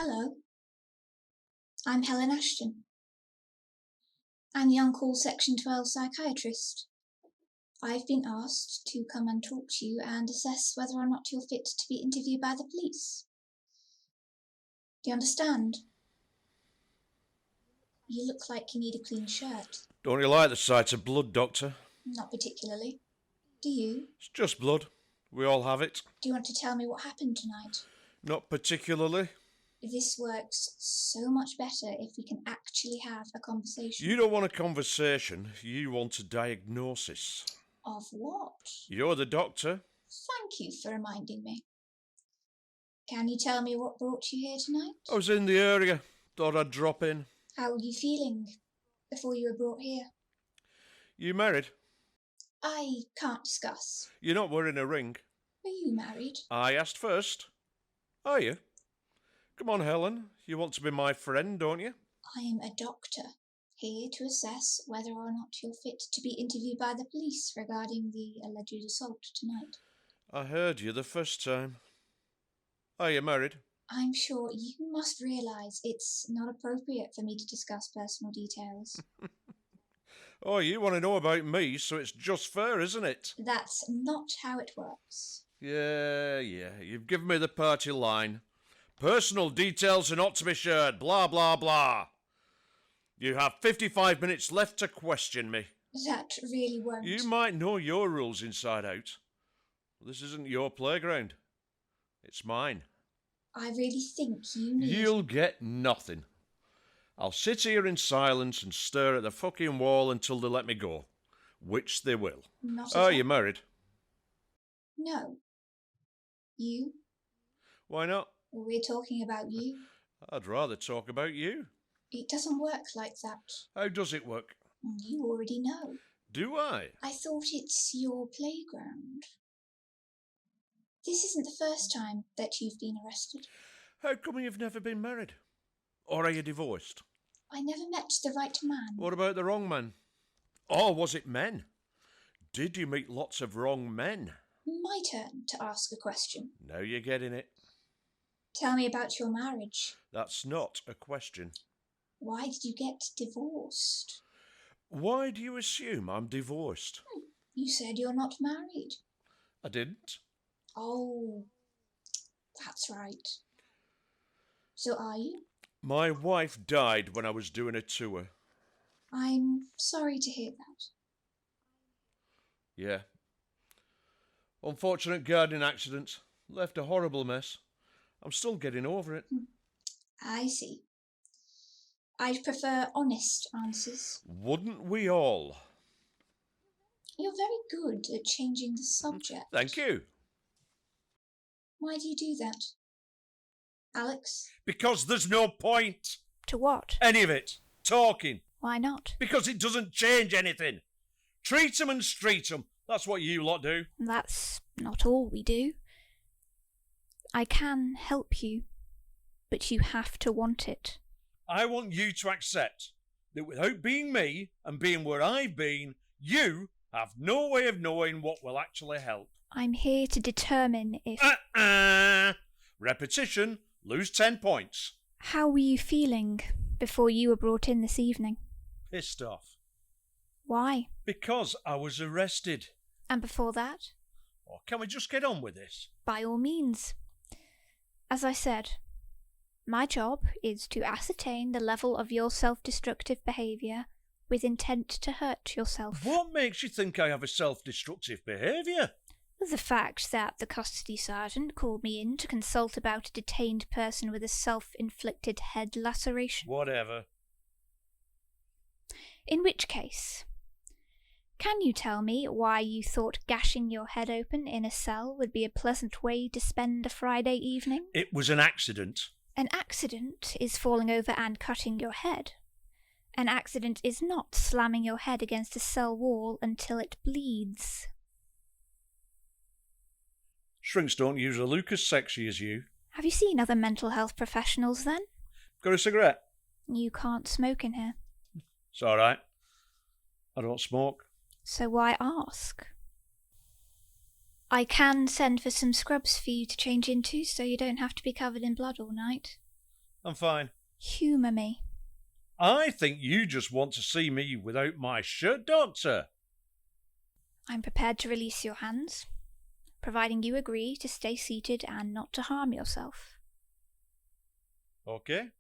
Hello, I'm Helen Ashton. I'm the on-call Section 12 psychiatrist. I've been asked to come and talk to you and assess whether or not you're fit to be interviewed by the police. Do you understand? You look like you need a clean shirt. Don't you like the sight of blood, Doctor? Not particularly. Do you? It's just blood. We all have it. Do you want to tell me what happened tonight? Not particularly. This works so much better if we can actually have a conversation. You don't want a conversation, you want a diagnosis. Of what? You're the doctor. Thank you for reminding me. Can you tell me what brought you here tonight? I was in the area. Thought I'd drop in. How were you feeling before you were brought here? You married? I can't discuss. You're not wearing a ring. Are you married? I asked first. Are you? Come on, Helen. You want to be my friend, don't you? I am a doctor, here to assess whether or not you're fit to be interviewed by the police regarding the alleged assault tonight. I heard you the first time. Are you married? I'm sure you must realise it's not appropriate for me to discuss personal details. Oh, you want to know about me, so it's just fair, isn't it? That's not how it works. Yeah, you've given me the party line. Personal details are not to be shared, blah, blah, blah. You have 55 minutes left to question me. That really won't. You might know your rules inside out. This isn't your playground. It's mine. I really think you need... You'll get nothing. I'll sit here in silence and stare at the fucking wall until they let me go. Which they will. Not Are you married? No. You? Why not? We're talking about you. I'd rather talk about you. It doesn't work like that. How does it work? You already know. Do I? I thought it's your playground. This isn't the first time that you've been arrested. How come you've never been married? Or are you divorced? I never met the right man. What about the wrong man? Or was it men? Did you meet lots of wrong men? My turn to ask a question. Now you're getting it. Tell me about your marriage. That's not a question. Why did you get divorced? Why do you assume I'm divorced? You said you're not married. I didn't. Oh, that's right. So are you? My wife died when I was doing a tour. I'm sorry to hear that. Yeah. Unfortunate gardening accident. Left a horrible mess. I'm still getting over it. I see. I'd prefer honest answers. Wouldn't we all? You're very good at changing the subject. Thank you. Why do you do that? Alex? Because there's no point. To what? Any of it. Talking. Why not? Because it doesn't change anything. Treat 'em and street 'em. That's what you lot do. That's not all we do. I can help you, but you have to want it. I want you to accept that without being me and being where I've been, you have no way of knowing what will actually help. I'm here to determine if... Repetition, lose 10 points. How were you feeling before you were brought in this evening? Pissed off. Why? Because I was arrested. And before that? Or can we just get on with this? By all means. As I said, my job is to ascertain the level of your self-destructive behaviour with intent to hurt yourself. What makes you think I have a self-destructive behaviour? The fact that the custody sergeant called me in to consult about a detained person with a self-inflicted head laceration. Whatever. In which case, can you tell me why you thought gashing your head open in a cell would be a pleasant way to spend a Friday evening? It was an accident. An accident is falling over and cutting your head. An accident is not slamming your head against a cell wall until it bleeds. Shrinks don't use a Lucas sexy as you. Have you seen other mental health professionals then? Got a cigarette? You can't smoke in here. It's all right. I don't smoke. So why ask? I can send for some scrubs for you to change into so you don't have to be covered in blood all night. I'm fine. Humour me. I think you just want to see me without my shirt, Doctor. I'm prepared to release your hands, providing you agree to stay seated and not to harm yourself. Okay.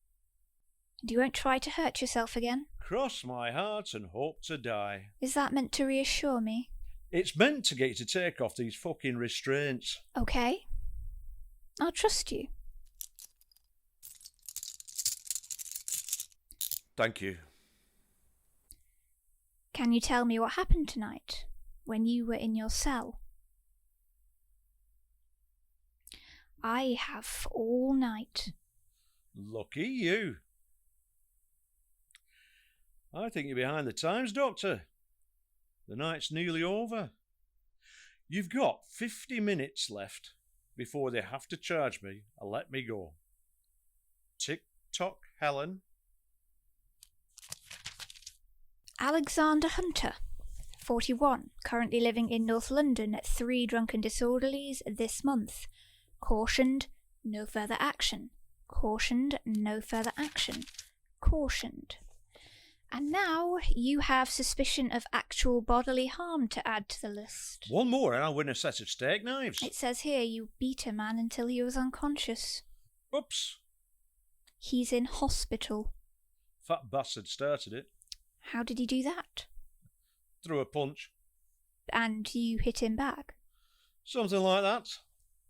And you won't try to hurt yourself again? Cross my heart and hope to die. Is that meant to reassure me? It's meant to get you to take off these fucking restraints. Okay. I'll trust you. Thank you. Can you tell me what happened tonight, when you were in your cell? I have all night. Lucky you. I think you're behind the times, Doctor. The night's nearly over. You've got 50 minutes left before they have to charge me and let me go. Tick-tock, Helen. Alexander Hunter, 41, currently living in North London at 3 drunken disorderlies this month. Cautioned, no further action. Cautioned, no further action. Cautioned. And now you have suspicion of actual bodily harm to add to the list. One more and I'll win a set of steak knives. It says here you beat a man until he was unconscious. Oops. He's in hospital. Fat bastard started it. How did he do that? Threw a punch. And you hit him back? Something like that.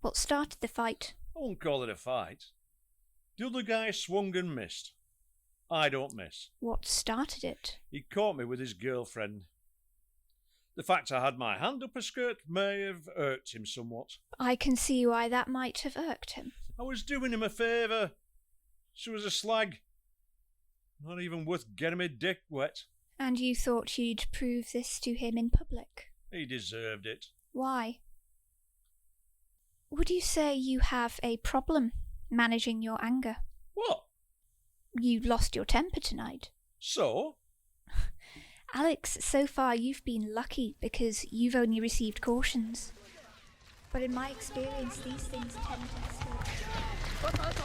What started the fight? I won't call it a fight. The other guy swung and missed. I don't miss. What started it? He caught me with his girlfriend. The fact I had my hand up her skirt may have irked him somewhat. I can see why that might have irked him. I was doing him a favour. She was a slag. Not even worth getting my dick wet. And you thought you'd prove this to him in public? He deserved it. Why? Would you say you have a problem managing your anger? What? You lost your temper tonight. So? Alex, so far you've been lucky because you've only received cautions. But in my experience, these things tend to escalate.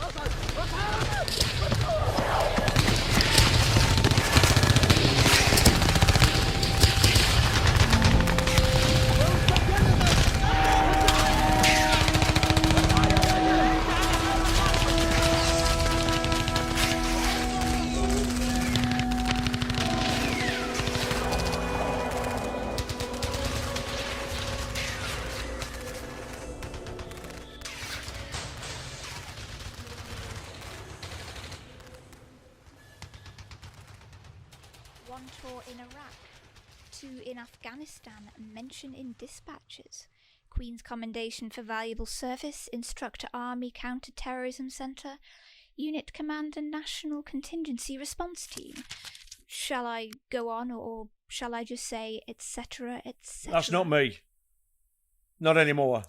One tour in Iraq, 2 in Afghanistan, mention in dispatches, Queen's Commendation for Valuable Service, Instructor Army Counter-Terrorism Centre, Unit Commander National Contingency Response Team. Shall I go on, or shall I just say, etc., etc.? That's not me. Not anymore.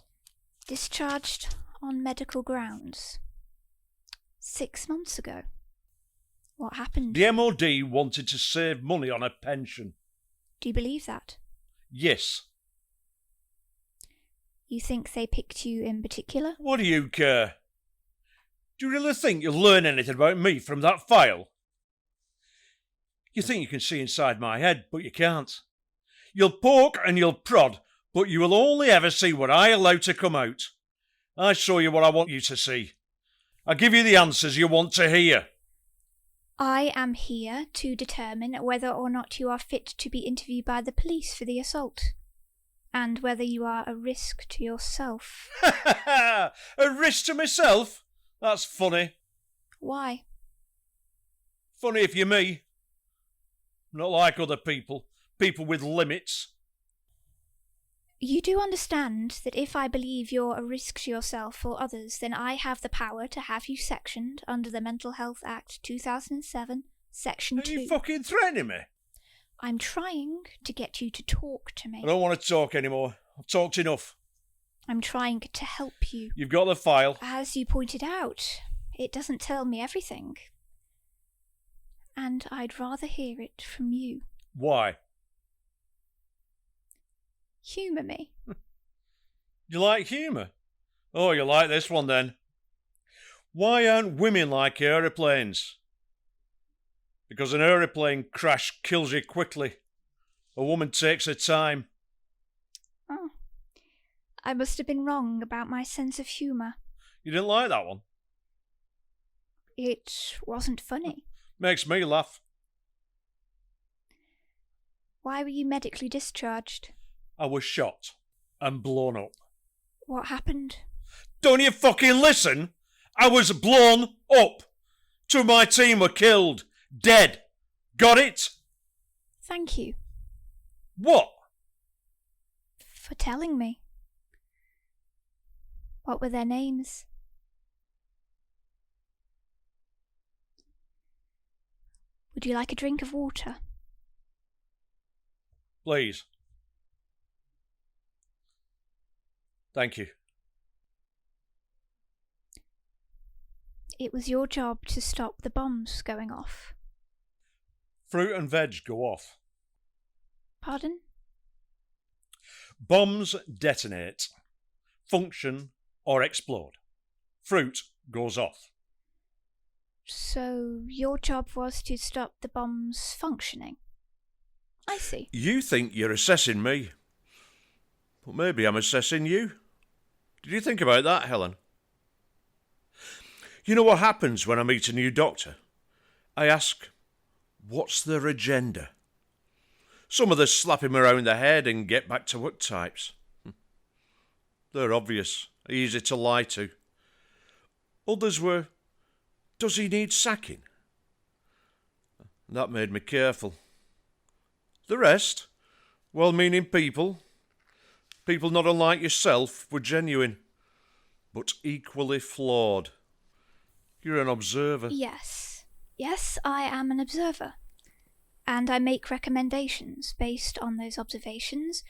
Discharged on medical grounds. 6 months ago. What happened? The MOD wanted to save money on a pension. Do you believe that? Yes. You think they picked you in particular? What do you care? Do you really think you'll learn anything about me from that file? You think you can see inside my head, but you can't. You'll poke and you'll prod, but you will only ever see what I allow to come out. I show you what I want you to see. I give you the answers you want to hear. I am here to determine whether or not you are fit to be interviewed by the police for the assault. and whether you are a risk to yourself. A risk to myself? That's funny. Why? Funny if you're me. Not like other people. People with limits. You do understand that if I believe you're a risk to yourself or others, then I have the power to have you sectioned under the Mental Health Act 2007, Section 2. Are you fucking threatening me? I'm trying to get you to talk to me. I don't want to talk anymore. I've talked enough. I'm trying to help you. You've got the file. As you pointed out, it doesn't tell me everything. And I'd rather hear it from you. Why? Humour me. You like humour? Oh, you like this one then. Why aren't women like aeroplanes? Because an aeroplane crash kills you quickly. A woman takes her time. Oh. I must have been wrong about my sense of humour. You didn't like that one? It wasn't funny. Makes me laugh. Why were you medically discharged? I was shot and blown up. What happened? Don't you fucking listen? I was blown up. 2 of my team were killed. Dead. Got it? Thank you. What? For telling me. What were their names? Would you like a drink of water? Please. Thank you. It was your job to stop the bombs going off. Fruit and veg go off. Pardon? Bombs detonate, function or explode. Fruit goes off. So your job was to stop the bombs functioning? I see. You think you're assessing me, but maybe I'm assessing you. Did you think about that, Helen? You know what happens when I meet a new doctor? I ask, what's their agenda? Some of the slap him around the head and get back to work types. They're obvious, easy to lie to. Others were, does he need sacking? That made me careful. The rest, well-meaning people not unlike yourself, were genuine, but equally flawed. You're an observer. Yes. Yes, I am an observer. And I make recommendations based on those observations,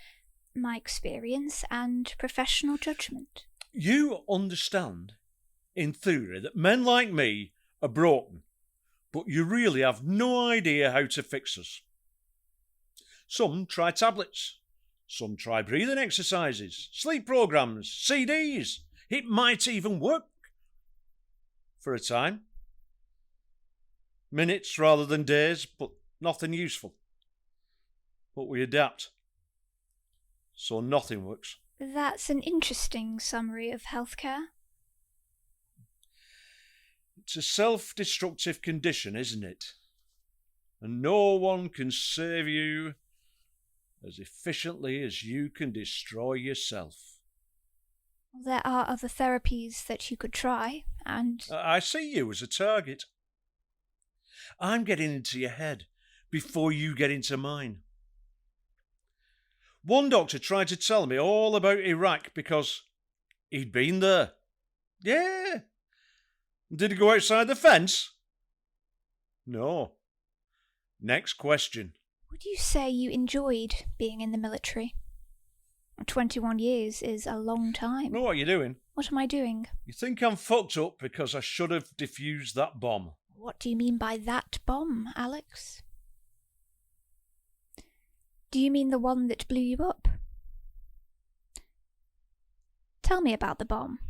my experience, and professional judgment. You understand, in theory, that men like me are broken, but you really have no idea how to fix us. Some try tablets. Some try breathing exercises, sleep programs, CDs. It might even work. For a time. Minutes rather than days, but nothing useful. But we adapt. So nothing works. That's an interesting summary of healthcare. It's a self-destructive condition, isn't it? And no one can save you as efficiently as you can destroy yourself. There are other therapies that you could try, and... I see you as a target. I'm getting into your head before you get into mine. One doctor tried to tell me all about Iraq because he'd been there. Yeah. Did he go outside the fence? No. Next question. Would you say you enjoyed being in the military? 21 years is a long time. Know what you're doing? What am I doing? You think I'm fucked up because I should have defused that bomb. What do you mean by that bomb, Alex? Do you mean the one that blew you up? Tell me about the bomb.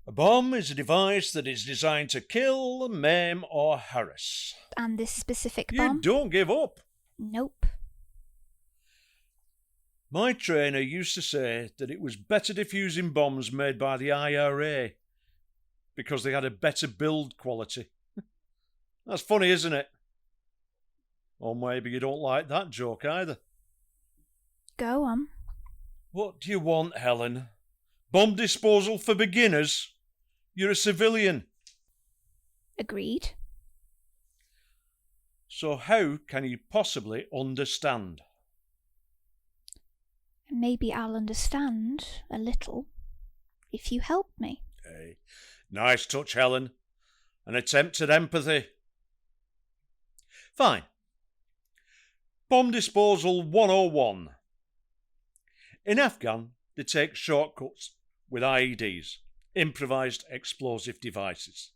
A bomb is a device that is designed to kill, maim, or harass. And this specific bomb? You don't give up. Nope. My trainer used to say that it was better defusing bombs made by the IRA because they had a better build quality. That's funny, isn't it? Or maybe you don't like that joke either. Go on. What do you want, Helen? Bomb disposal for beginners? You're a civilian. Agreed. So how can you possibly understand? Maybe I'll understand a little if you help me. Hey, nice touch, Helen. An attempt at empathy. Fine. Bomb disposal 101. In Afghan, they take shortcuts with IEDs, improvised explosive devices.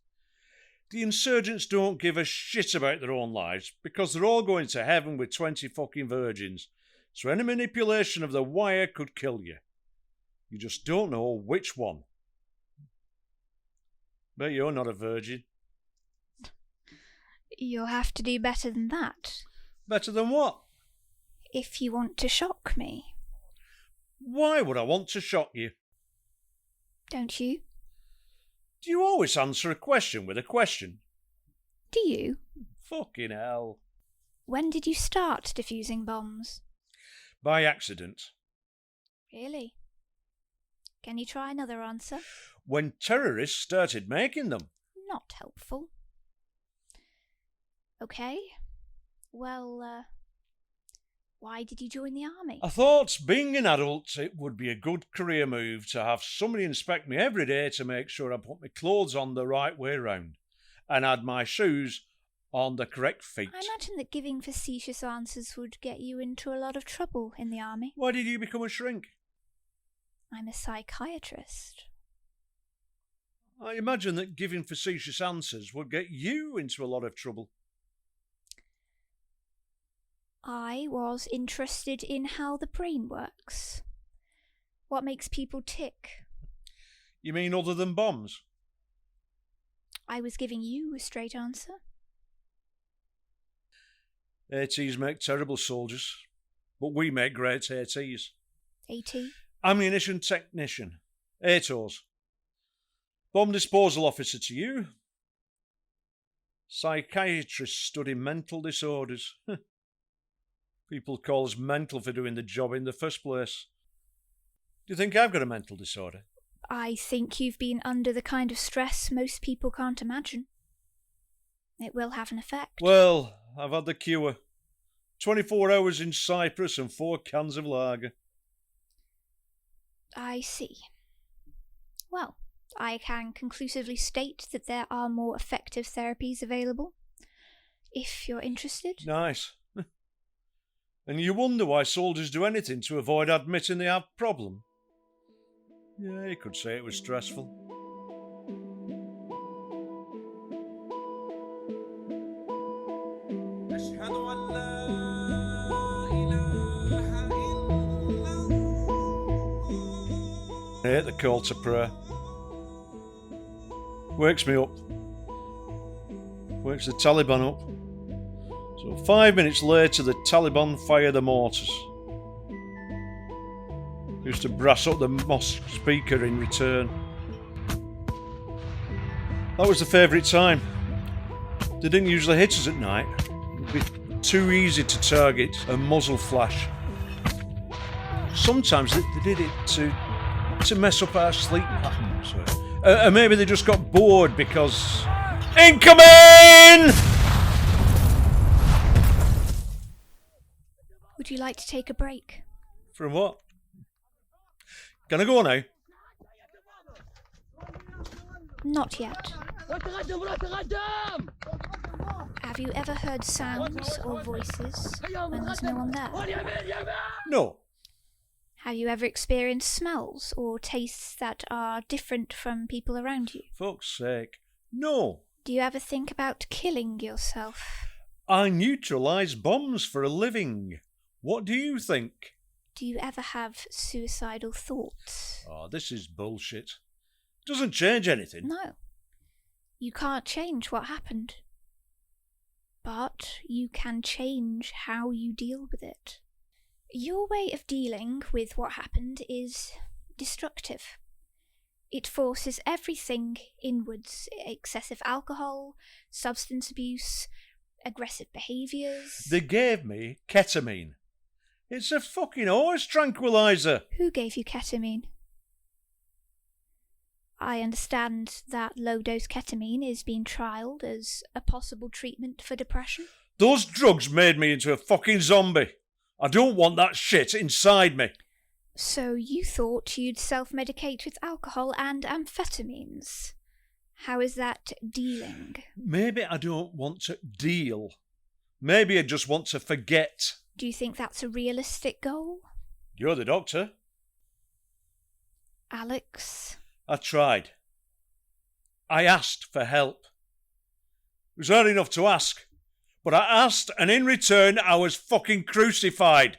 The insurgents don't give a shit about their own lives because they're all going to heaven with 20 fucking virgins. So any manipulation of the wire could kill you. You just don't know which one. Bet you're not a virgin. You'll have to do better than that. Better than what? If you want to shock me. Why would I want to shock you? Don't you? Do you always answer a question with a question? Do you? Fucking hell. When did you start defusing bombs? By accident. Really? Can you try another answer? When terrorists started making them. Not helpful. Okay. Well, why did you join the army? I thought, being an adult, it would be a good career move to have somebody inspect me every day to make sure I put my clothes on the right way round and had my shoes on the correct feet. I imagine that giving facetious answers would get you into a lot of trouble in the army. Why did you become a shrink? I'm a psychiatrist. I imagine that giving facetious answers would get you into a lot of trouble. I was interested in how the brain works. What makes people tick? You mean other than bombs? I was giving you a straight answer. ATs make terrible soldiers, but we make great ATs. AT? Ammunition technician. ATOs. Bomb disposal officer to you. Psychiatrist studying mental disorders. People call us mental for doing the job in the first place. Do you think I've got a mental disorder? I think you've been under the kind of stress most people can't imagine. It will have an effect. Well, I've had the cure. 24 hours in Cyprus and 4 cans of lager. I see. Well, I can conclusively state that there are more effective therapies available, if you're interested. Nice. And you wonder why soldiers do anything to avoid admitting they have a problem. Yeah, you could say it was stressful. I hate the call to prayer. Wakes me up. Wakes the Taliban up. So 5 minutes later, the Taliban fire the mortars. Used to brass up the mosque speaker in return. That was the favourite time. They didn't usually hit us at night. It'd be too easy to target a muzzle flash. Sometimes they did it to mess up our sleep patterns. And maybe they just got bored because... Incoming! Would you like to take a break? From what? Can I go now? Not yet. Have you ever heard sounds or voices when there's no one there? No. Have you ever experienced smells or tastes that are different from people around you? Fuck's sake. No. Do you ever think about killing yourself? I neutralise bombs for a living. What do you think? Do you ever have suicidal thoughts? Oh, this is bullshit. Doesn't change anything. No. You can't change what happened. But you can change how you deal with it. Your way of dealing with what happened is destructive. It forces everything inwards. Excessive alcohol, substance abuse, aggressive behaviours. They gave me ketamine. It's a fucking horse tranquilizer. Who gave you ketamine? I understand that low-dose ketamine is being trialled as a possible treatment for depression. Those drugs made me into a fucking zombie. I don't want that shit inside me. So you thought you'd self-medicate with alcohol and amphetamines. How is that dealing? Maybe I don't want to deal. Maybe I just want to forget. Do you think that's a realistic goal? You're the doctor. Alex? I tried. I asked for help. It was hard enough to ask, but I asked, and in return I was fucking crucified.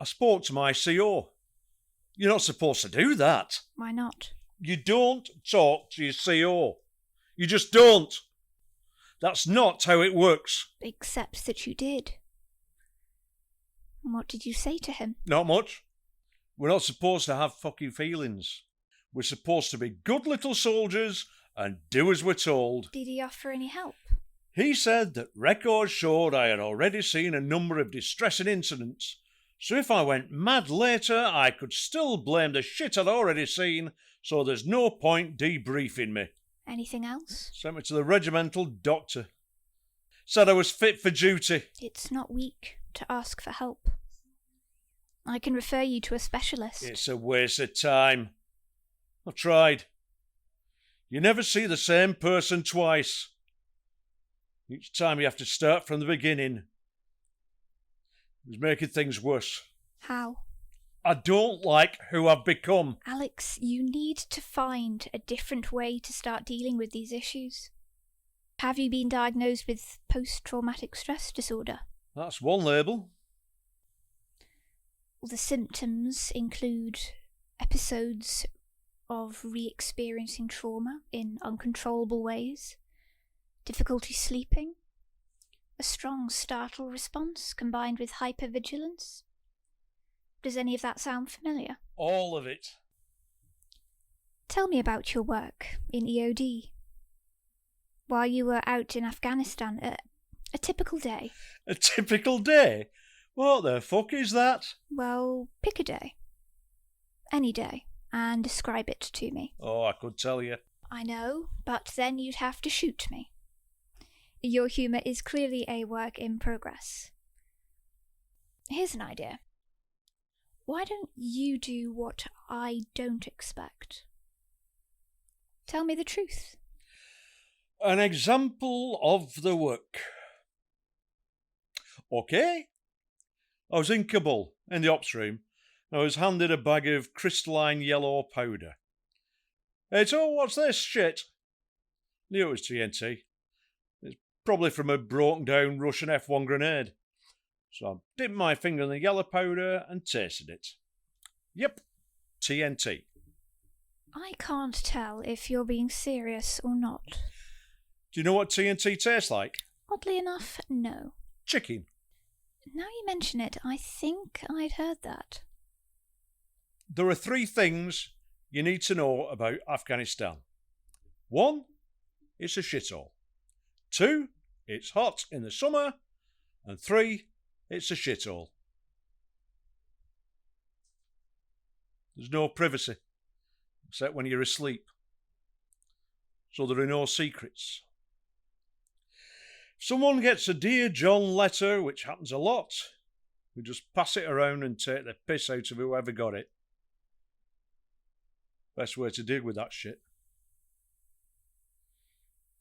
I spoke to my CO. You're not supposed to do that. Why not? You don't talk to your CO. You just don't. That's not how it works. Except that you did. What did you say to him? Not much. We're not supposed to have fucking feelings. We're supposed to be good little soldiers and do as we're told. Did he offer any help? He said that records showed I had already seen a number of distressing incidents, so if I went mad later, I could still blame the shit I'd already seen, so there's no point debriefing me. Anything else? Sent me to the regimental doctor. Said I was fit for duty. It's not weak to ask for help. I can refer you to a specialist. It's a waste of time. I've tried. You never see the same person twice. Each time you have to start from the beginning. It was making things worse. How? I don't like who I've become. Alex, you need to find a different way to start dealing with these issues. Have you been diagnosed with post-traumatic stress disorder? That's one label. The symptoms include episodes of re-experiencing trauma in uncontrollable ways, difficulty sleeping, a strong startle response combined with hypervigilance. Does any of that sound familiar? All of it. Tell me about your work in EOD. While you were out in Afghanistan, a typical day. A typical day? What the fuck is that? Well, pick a day. Any day. And describe it to me. Oh, I could tell you. I know, but then you'd have to shoot me. Your humour is clearly a work in progress. Here's an idea. Why don't you do what I don't expect? Tell me the truth. An example of the work. Okay. I was in Kabul, in the ops room. I was handed a bag of crystalline yellow powder. Hey, so what's this shit? Knew it was TNT. It's probably from a broken down Russian F1 grenade. So I dipped my finger in the yellow powder and tasted it. Yep, TNT. I can't tell if you're being serious or not. Do you know what TNT tastes like? Oddly enough, no. Chicken. Now you mention it, I think I'd heard that. There are 3 things you need to know about Afghanistan. 1, it's a shithole. 2, it's hot in the summer. And 3, it's a shithole. There's no privacy, except when you're asleep. So there are no secrets. If someone gets a Dear John letter, which happens a lot, we just pass it around and take the piss out of whoever got it. Best way to deal with that shit.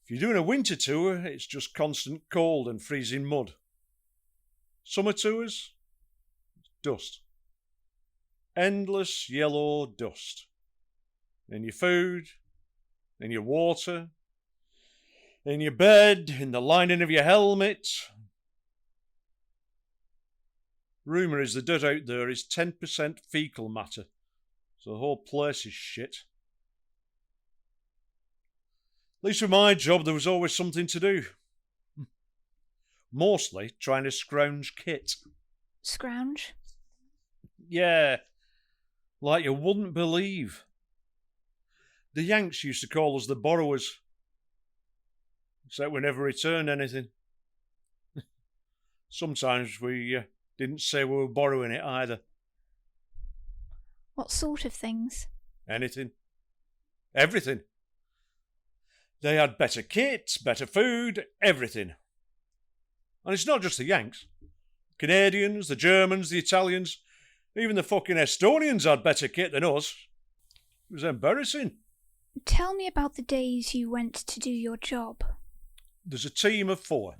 If you're doing a winter tour, it's just constant cold and freezing mud. Summer tours, dust. Endless yellow dust. In your food, in your water, in your bed, in the lining of your helmet. Rumour is the dirt out there is 10% fecal matter, so the whole place is shit. At least with my job, there was always something to do. Mostly trying to scrounge kit. Scrounge? Yeah, like you wouldn't believe. The Yanks used to call us the borrowers. Except we never returned anything. Sometimes we Didn't say we were borrowing it either. What sort of things? Anything. Everything. They had better kits, better food, everything. And it's not just the Yanks. Canadians, the Germans, the Italians, even the fucking Estonians had better kit than us. It was embarrassing. Tell me about the days you went to do your job. There's a team of 4.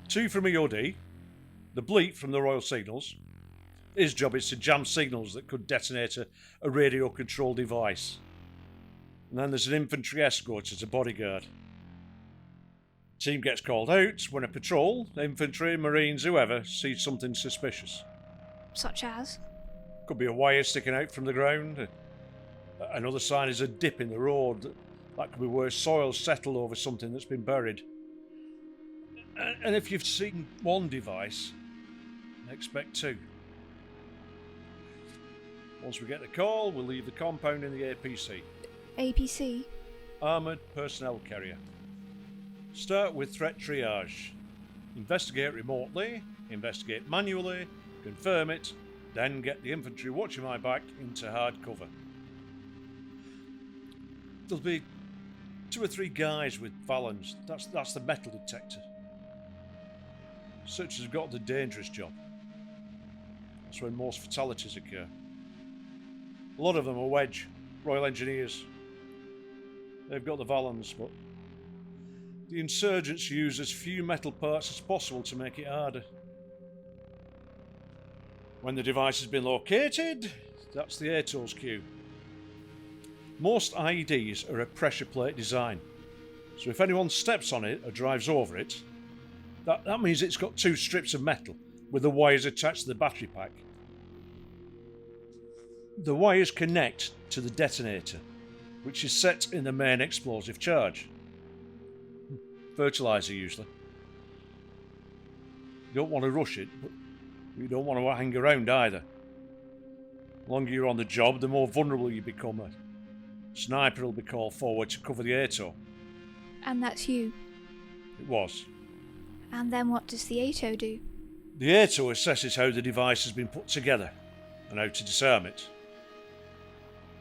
2 from EOD, the bleep from the Royal Signals. His job is to jam signals that could detonate a radio-controlled device. And then there's an infantry escort as a bodyguard. The team gets called out when a patrol, infantry, marines, whoever, sees something suspicious. Such as? Could be a wire sticking out from the ground. Another sign is a dip in the road. That could be where soil settled over something that's been buried. And if you've seen one device, expect 2. Once we get the call, we'll leave the compound in the APC. APC? Armoured Personnel Carrier. Start with threat triage. Investigate remotely, investigate manually, confirm it, then get the infantry watching my back into hard cover. There'll be 2 or 3 guys with Valens. That's the metal detector. Such has got the dangerous job. That's when most fatalities occur. A lot of them are Wedge, Royal Engineers. They've got the Valens, but the insurgents use as few metal parts as possible to make it harder. When the device has been located, that's the ATO's cue. Most IEDs are a pressure plate design, so if anyone steps on it or drives over it, that means it's got 2 strips of metal with the wires attached to the battery pack. The wires connect to the detonator, which is set in the main explosive charge. Fertilizer, usually. You don't want to rush it, but you don't want to hang around either. The longer you're on the job, the more vulnerable you become. A sniper will be called forward to cover the ATO. And that's you? It was. And then what does the ATO do? The ATO assesses how the device has been put together and how to disarm it.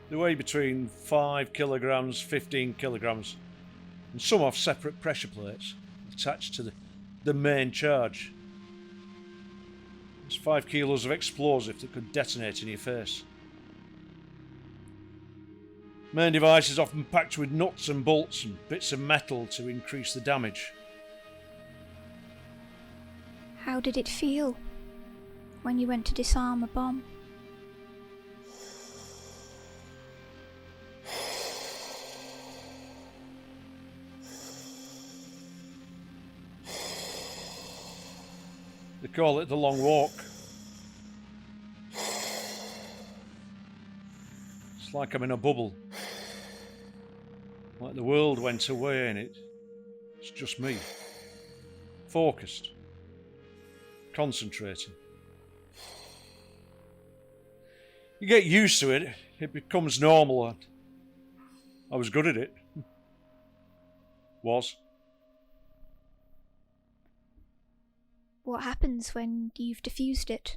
They weigh between 5 kilograms, 15 kilograms, and some have separate pressure plates attached to the main charge. It's 5 kilos of explosive that could detonate in your face. Main device is often packed with nuts and bolts and bits of metal to increase the damage. How did it feel when you went to disarm a bomb? They call it the long walk. It's like I'm in a bubble. Like the world went away and it's just me. Focused. Concentrating. You get used to it. It becomes normal. I was good at it. Was. What happens when you've defused it?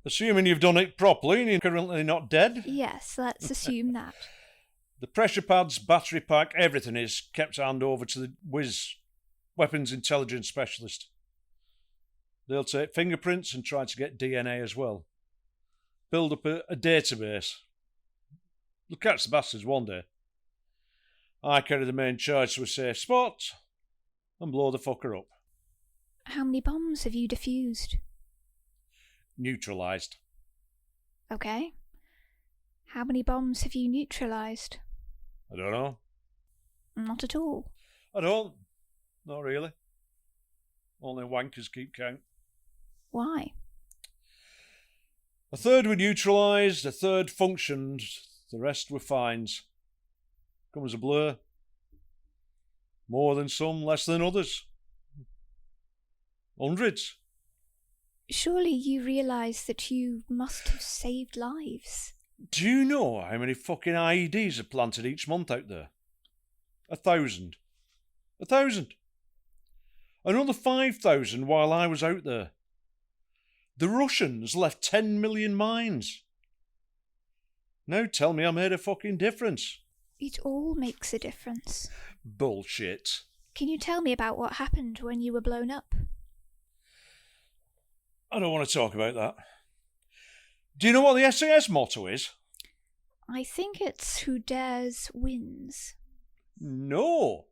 Assuming you've done it properly and you're currently not dead. Yes, let's assume that. The pressure pads, battery pack, everything is kept hand over to the WIS, Weapons Intelligence Specialist. They'll take fingerprints and try to get DNA as well. Build up a database. They'll catch the bastards one day. I carry the main charge to a safe spot and blow the fucker up. How many bombs have you defused? Neutralised. Okay. How many bombs have you neutralised? I don't know. Not at all. I don't. Not really. Only wankers keep count. Why? A third were neutralised, a third functioned, the rest were fines. Come as a blur. More than some, less than others. Hundreds. Surely you realise that you must have saved lives. Do you know how many fucking IEDs are planted each month out there? 1,000. 1,000. Another 5,000 while I was out there. The Russians left 10 million mines. Now tell me I made a fucking difference. It all makes a difference. Bullshit. Can you tell me about what happened when you were blown up? I don't want to talk about that. Do you know what the SAS motto is? I think it's who dares wins. No.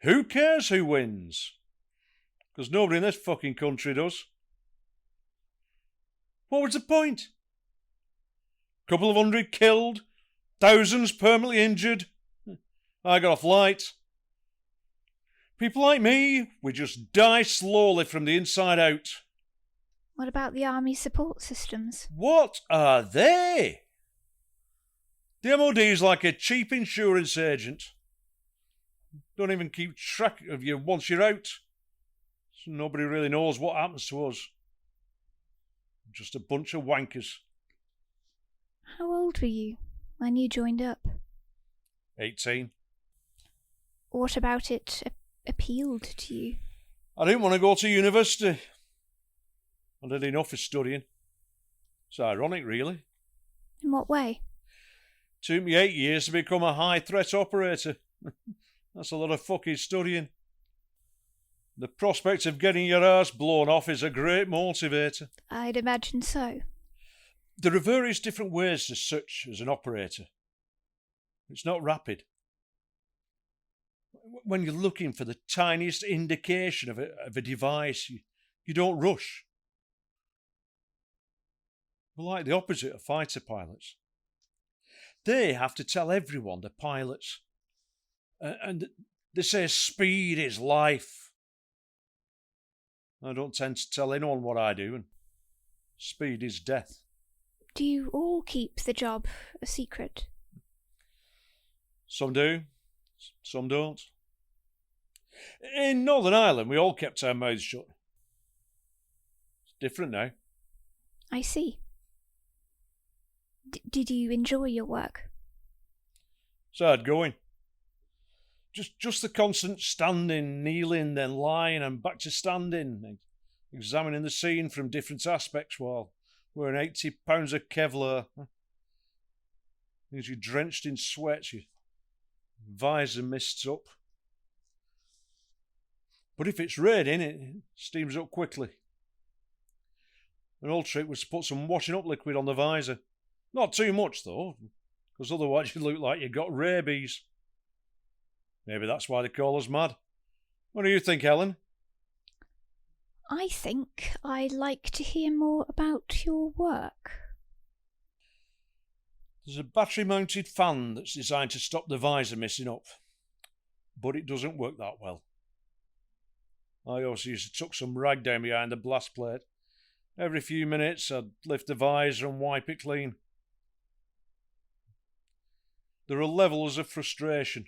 Who cares who wins? Because nobody in this fucking country does. What was the point? Couple of hundred killed, thousands permanently injured. I got off light. People like me, we just die slowly from the inside out. What about the army support systems? What are they? The MOD's like a cheap insurance agent. Don't even keep track of you once you're out. So nobody really knows what happens to us. Just a bunch of wankers. How old were you when you joined up? 18. What about it appealed to you? I didn't want to go to university. I did enough of studying. It's ironic, really. In what way? Took me 8 years to become a high-threat operator. That's a lot of fucking studying. The prospect of getting your arse blown off is a great motivator. I'd imagine so. There are various different ways to search as an operator. It's not rapid. When you're looking for the tiniest indication of a device, you don't rush. We're like the opposite of fighter pilots. They have to tell everyone they're pilots. And they say speed is life. I don't tend to tell anyone what I do, and speed is death. Do you all keep the job a secret? Some do, some don't. In Northern Ireland, we all kept our mouths shut. It's different now. I see. Did you enjoy your work? It's hard going. Just the constant standing, kneeling, then lying, and back to standing, examining the scene from different aspects while wearing 80 pounds of Kevlar. Means you're drenched in sweat, your visor mists up. But if it's raining, it steams up quickly. An old trick was to put some washing up liquid on the visor. Not too much, though, because otherwise you look like you got rabies. Maybe that's why they call us mad. What do you think, Helen? I think I'd like to hear more about your work. There's a battery-mounted fan that's designed to stop the visor messing up, but it doesn't work that well. I also used to tuck some rag down behind the blast plate. Every few minutes I'd lift the visor and wipe it clean. There are levels of frustration.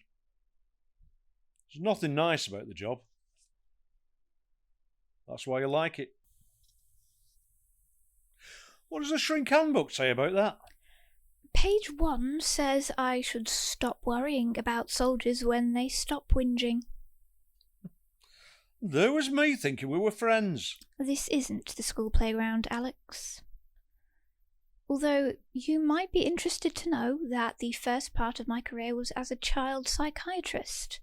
There's nothing nice about the job. That's why you like it. What does the shrink handbook say about that? Page 1 says I should stop worrying about soldiers when they stop whinging. There was me thinking we were friends. This isn't the school playground, Alex. Although you might be interested to know that the first part of my career was as a child psychiatrist.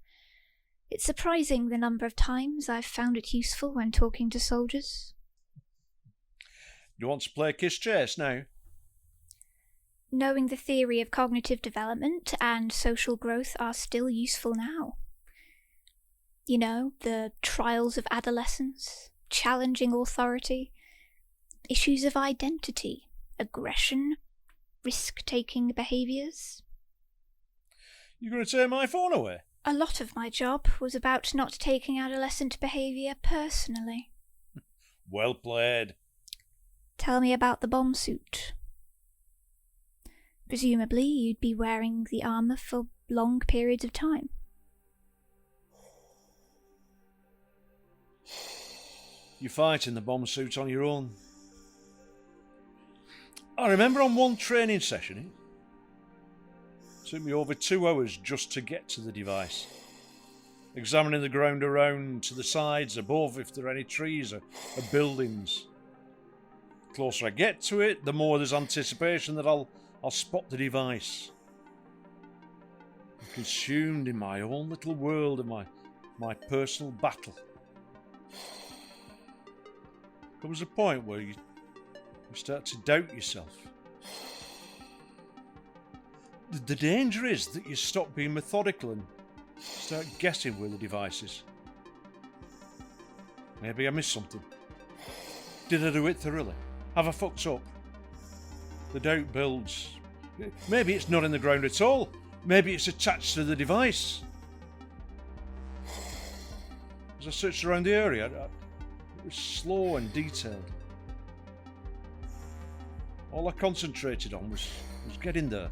It's surprising the number of times I've found it useful when talking to soldiers. You want to play kiss chase now? Knowing the theory of cognitive development and social growth are still useful now. You know, the trials of adolescence, challenging authority, issues of identity, aggression, risk-taking behaviours. You going to take my phone away? A lot of my job was about not taking adolescent behaviour personally. Well played. Tell me about the bomb suit. Presumably you'd be wearing the armour for long periods of time. You fight in the bomb suit on your own. I remember on one training session, it took me over 2 hours just to get to the device. Examining the ground around, to the sides, above, if there are any trees or buildings. The closer I get to it, the more there's anticipation that I'll spot the device. I'm consumed in my own little world of my personal battle. Comes a point where you start to doubt yourself. The danger is that you stop being methodical and start guessing where the device is. Maybe I missed something. Did I do it thoroughly? Have I fucked up? The doubt builds. Maybe it's not in the ground at all. Maybe it's attached to the device. As I searched around the area, it was slow and detailed. All I concentrated on was getting there.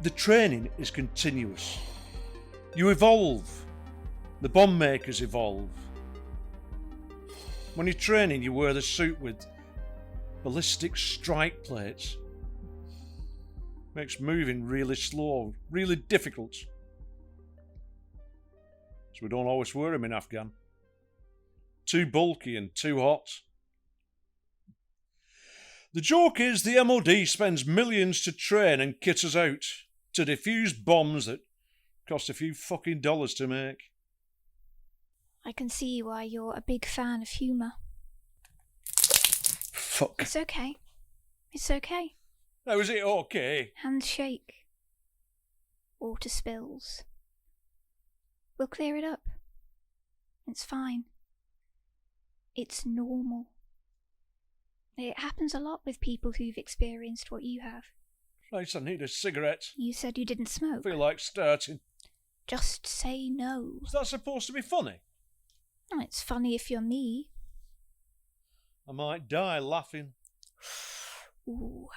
The training is continuous. You evolve. The bomb makers evolve. When you're training, you wear the suit with ballistic strike plates. Makes moving really slow, really difficult. So we don't always wear them in Afghan. Too bulky and too hot. The joke is the MOD spends millions to train and kit us out to defuse bombs that cost a few fucking dollars to make. I can see why you're a big fan of humour. Fuck. It's okay. It's okay. How is it okay? Hands shake. Water spills. We'll clear it up. It's fine. It's normal. It happens a lot with people who've experienced what you have. Nice, I need a cigarette. You said you didn't smoke. I feel like starting. Just say no. Is that supposed to be funny? Oh, it's funny if you're me. I might die laughing. Ooh,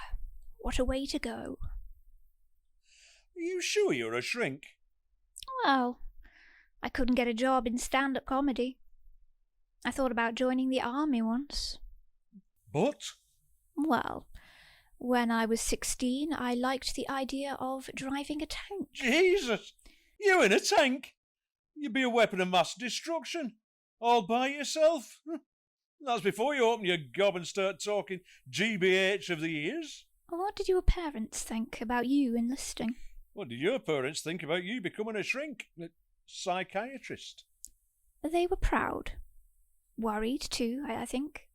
what a way to go. Are you sure you're a shrink? Well, I couldn't get a job in stand-up comedy. I thought about joining the army once. But? Well, when I was 16, I liked the idea of driving a tank. Jesus! You in a tank? You'd be a weapon of mass destruction. All by yourself? That's before you open your gob and start talking GBH of the ears. What did your parents think about you enlisting? What did your parents think about you becoming a shrink? A psychiatrist? They were proud. Worried too, I think.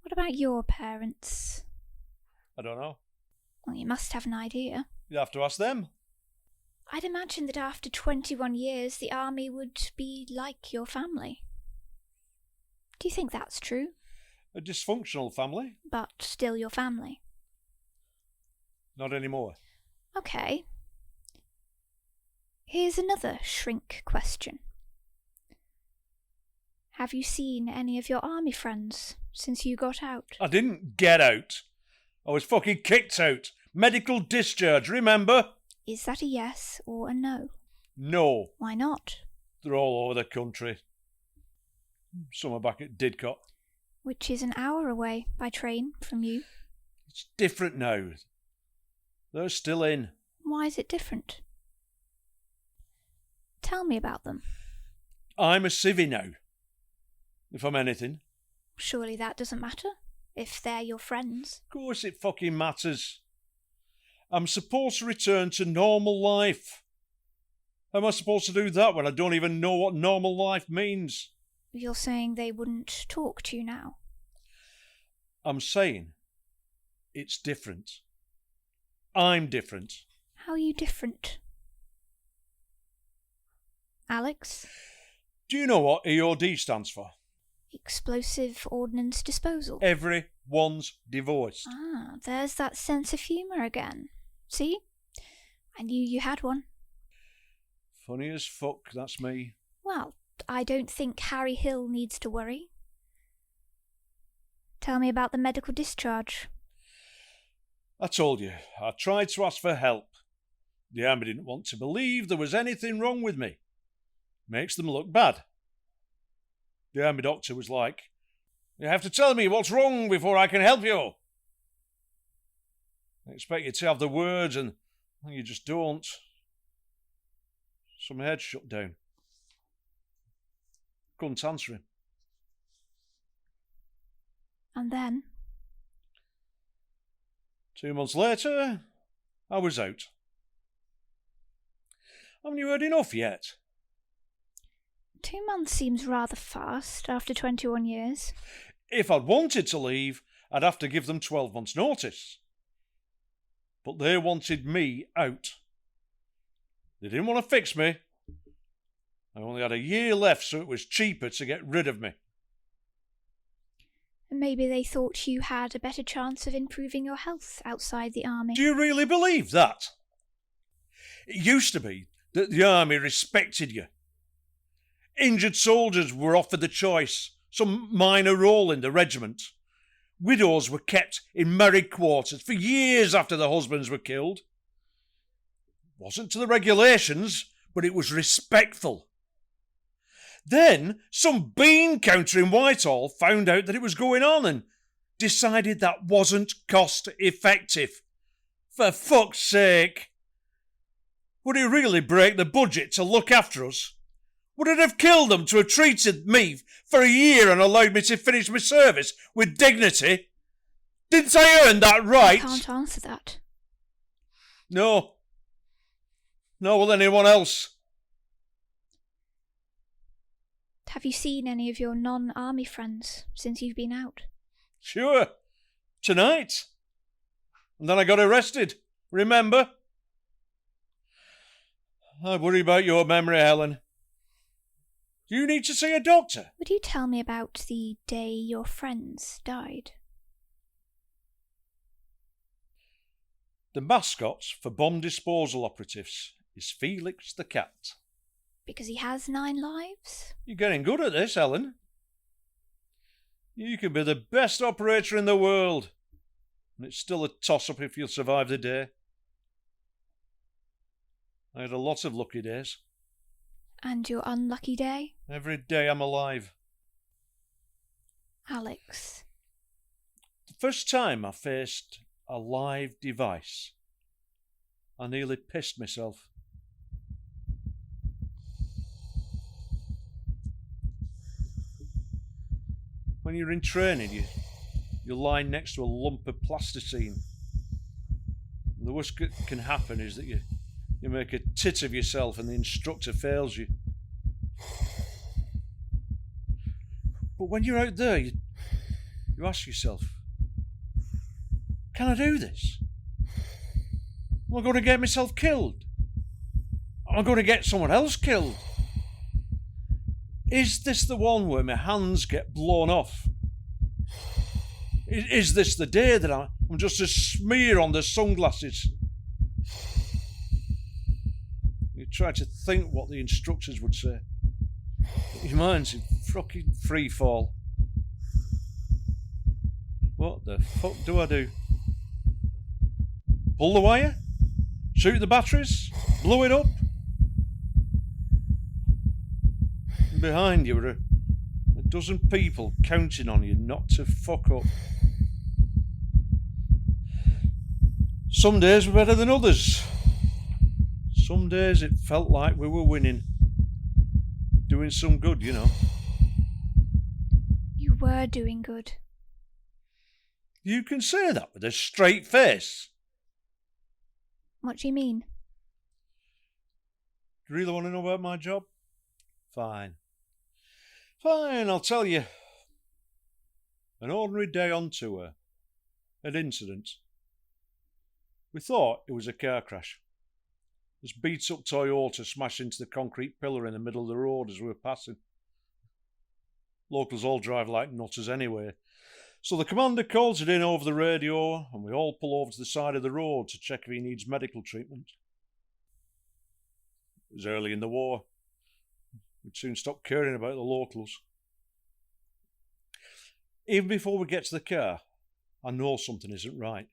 What about your parents? I don't know. Well, you must have an idea. You'd have to ask them. I'd imagine that after 21 years, the army would be like your family. Do you think that's true? A dysfunctional family? But still your family. Not anymore. Okay. Here's another shrink question. Have you seen any of your army friends since you got out? I didn't get out. I was fucking kicked out. Medical discharge, remember? Is that a yes or a no? No. Why not? They're all over the country. Some are back at Didcot. Which is an hour away by train from you. It's different now. They're still in. Why is it different? Tell me about them. I'm a civvy now. If I'm anything. Surely that doesn't matter, if they're your friends. Of course it fucking matters. I'm supposed to return to normal life. How am I supposed to do that when I don't even know what normal life means? You're saying they wouldn't talk to you now? I'm saying it's different. I'm different. How are you different? Alex? Do you know what EOD stands for? Explosive Ordnance Disposal. Everyone's divorced. Ah, there's that sense of humour again. See? I knew you had one. Funny as fuck, that's me. Well, I don't think Harry Hill needs to worry. Tell me about the medical discharge. I told you, I tried to ask for help. The army didn't want to believe there was anything wrong with me. Makes them look bad. The army doctor was like, "You have to tell me what's wrong before I can help you." I expect you to have the words and you just don't. So my head shut down. Couldn't answer him. And then? 2 months later, I was out. Haven't you heard enough yet? 2 months seems rather fast after 21 years. If I'd wanted to leave, I'd have to give them 12 months' notice. But they wanted me out. They didn't want to fix me. I only had a year left, so it was cheaper to get rid of me. Maybe they thought you had a better chance of improving your health outside the army. Do you really believe that? It used to be that the army respected you. Injured soldiers were offered the choice, some minor role in the regiment. Widows were kept in married quarters for years after their husbands were killed. It wasn't to the regulations, but it was respectful. Then some bean counter in Whitehall found out that it was going on and decided that wasn't cost effective. For fuck's sake! Would it really break the budget to look after us? Would it have killed them to have treated me for a year and allowed me to finish my service with dignity? Didn't I earn that right? I can't answer that. No. Nor will anyone else. Have you seen any of your non-army friends since you've been out? Sure. Tonight. And then I got arrested. Remember? I worry about your memory, Helen. Do you need to see a doctor? Would you tell me about the day your friends died? The mascot for bomb disposal operatives is Felix the cat. Because he has 9 lives? You're getting good at this, Helen. You could be the best operator in the world, and it's still a toss-up if you'll survive the day. I had a lot of lucky days. And your unlucky day? Every day I'm alive. Alex. The first time I faced a live device, I nearly pissed myself. When you're in training, you're lying next to a lump of plasticine. And the worst that can happen is that you make a tit of yourself and the instructor fails you. But when you're out there, you ask yourself, can I do this? Am I going to get myself killed? Am I going to get someone else killed? Is this the one where my hands get blown off? Is this the day that I'm just a smear on the sunglasses? You try to think what the instructors would say. Your mind's in fucking free fall. What the fuck do I do? Pull the wire? Shoot the batteries? Blow it up? And behind you are a dozen people counting on you not to fuck up. Some days were better than others. Some days it felt like we were winning. Doing some good, you know. You were doing good. You can say that with a straight face. What do you mean? Do you really want to know about my job? Fine. Fine, I'll tell you. An ordinary day on tour. An incident. We thought it was a car crash. This beat-up Toyota smashed into the concrete pillar in the middle of the road as we were passing. Locals all drive like nutters anyway. So the commander calls it in over the radio and we all pull over to the side of the road to check if he needs medical treatment. It was early in the war. We'd soon stop caring about the locals. Even before we get to the car, I know something isn't right.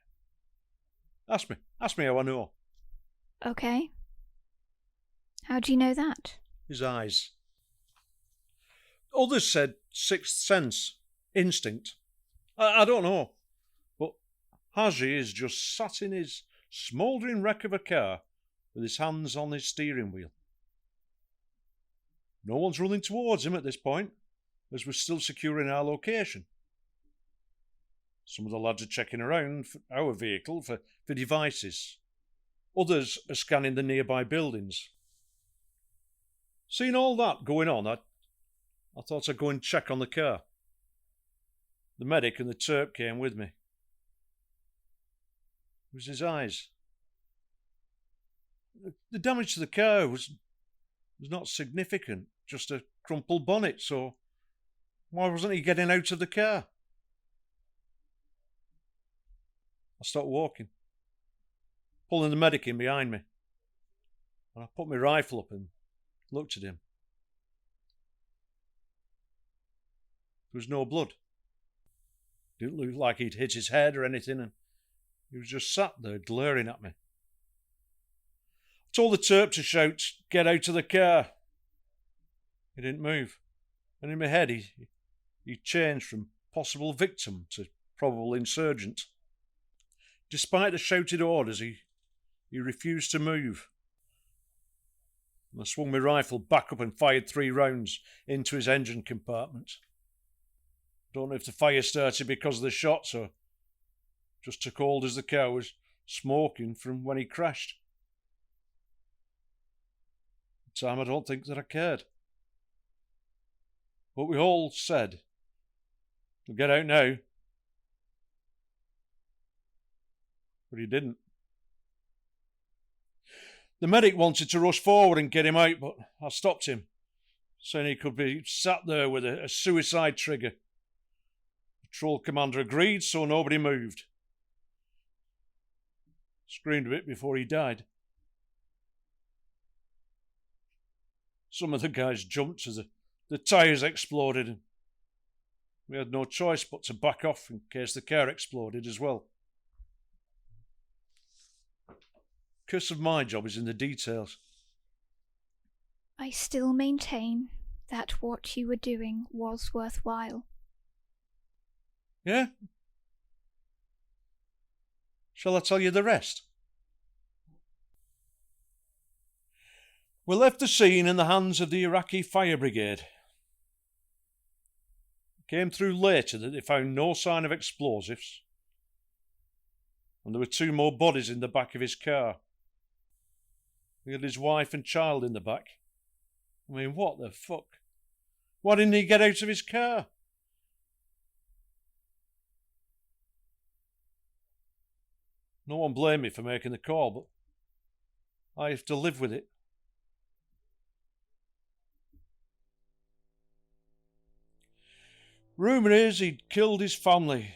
Ask me how I know. Okay. How do you know that? His eyes. Others said sixth sense, instinct. I don't know. But Haji is just sat in his smouldering wreck of a car with his hands on his steering wheel. No one's running towards him at this point, as we're still securing our location. Some of the lads are checking around our vehicle for devices. Others are scanning the nearby buildings. Seeing all that going on, I thought I'd go and check on the car. The medic and the Terp came with me. It was his eyes. The damage to the car was not significant, just a crumpled bonnet, so why wasn't he getting out of the car? I stopped walking, pulling the medic in behind me, and I put my rifle up and looked at him. There was no blood. Didn't look like he'd hit his head or anything, and he was just sat there glaring at me. I told the Terp to shout, "Get out of the car." He didn't move, and in my head he changed from possible victim to probable insurgent. Despite the shouted orders, he refused to move. And I swung my rifle back up and fired 3 rounds into his engine compartment. Don't know if the fire started because of the shots or just took hold as the car was smoking from when he crashed. At the time, I don't think that I cared. But we all said, "We'll get out now." But he didn't. The medic wanted to rush forward and get him out, but I stopped him, saying he could be sat there with a suicide trigger. The patrol commander agreed, so nobody moved. Screamed a bit before he died. Some of the guys jumped as the tyres exploded, and we had no choice but to back off in case the car exploded as well. Curse of my job is in the details. I still maintain that what you were doing was worthwhile. Yeah? Shall I tell you the rest? We left the scene in the hands of the Iraqi fire brigade. It came through later that they found no sign of explosives, and there were 2 more bodies in the back of his car. He had his wife and child in the back. I mean, what the fuck? Why didn't he get out of his car? No one blamed me for making the call, but I have to live with it. Rumour is he'd killed his family,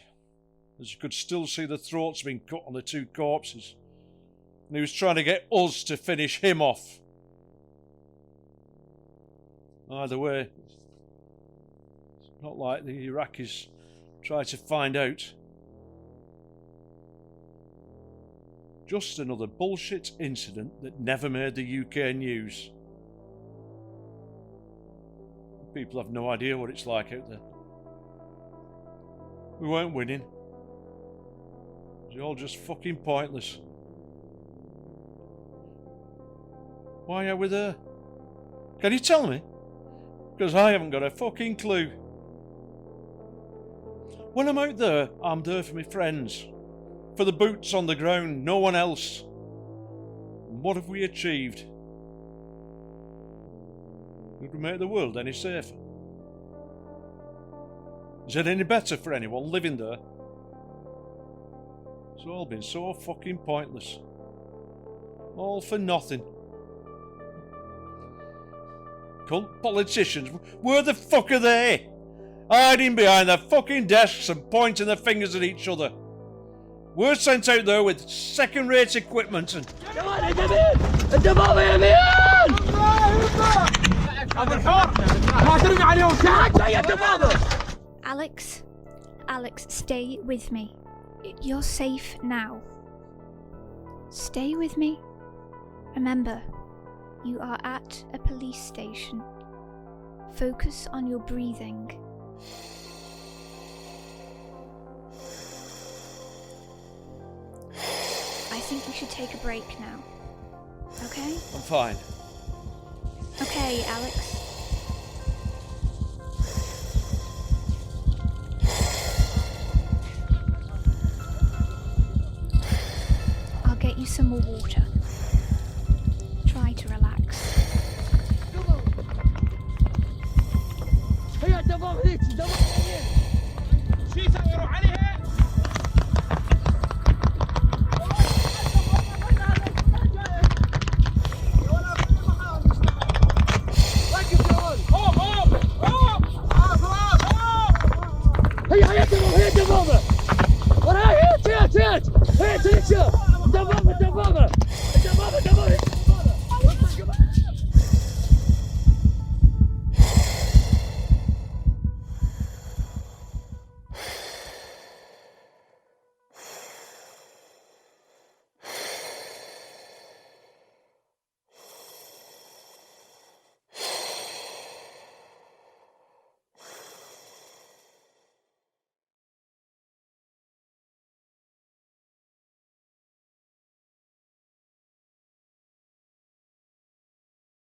as you could still see the throats being cut on the 2 corpses, and he was trying to get us to finish him off. Either way, it's not like the Iraqis try to find out. Just another bullshit incident that never made the UK news. People have no idea what it's like out there. We weren't winning. It was all just fucking pointless. Why are we there? Can you tell me? Because I haven't got a fucking clue. When I'm out there, I'm there for my friends. For the boots on the ground, no one else. And what have we achieved? Did we make the world any safer? Is it any better for anyone living there? It's all been so fucking pointless. All for nothing. Cunt politicians, where the fuck are they? Hiding behind their fucking desks and pointing their fingers at each other. We're sent out there with second-rate equipment and... Alex, stay with me. You're safe now. Stay with me. Remember, you are at a police station. Focus on your breathing. I think we should take a break now. Okay? I'm fine. Okay, Alex. some more water. Try to relax.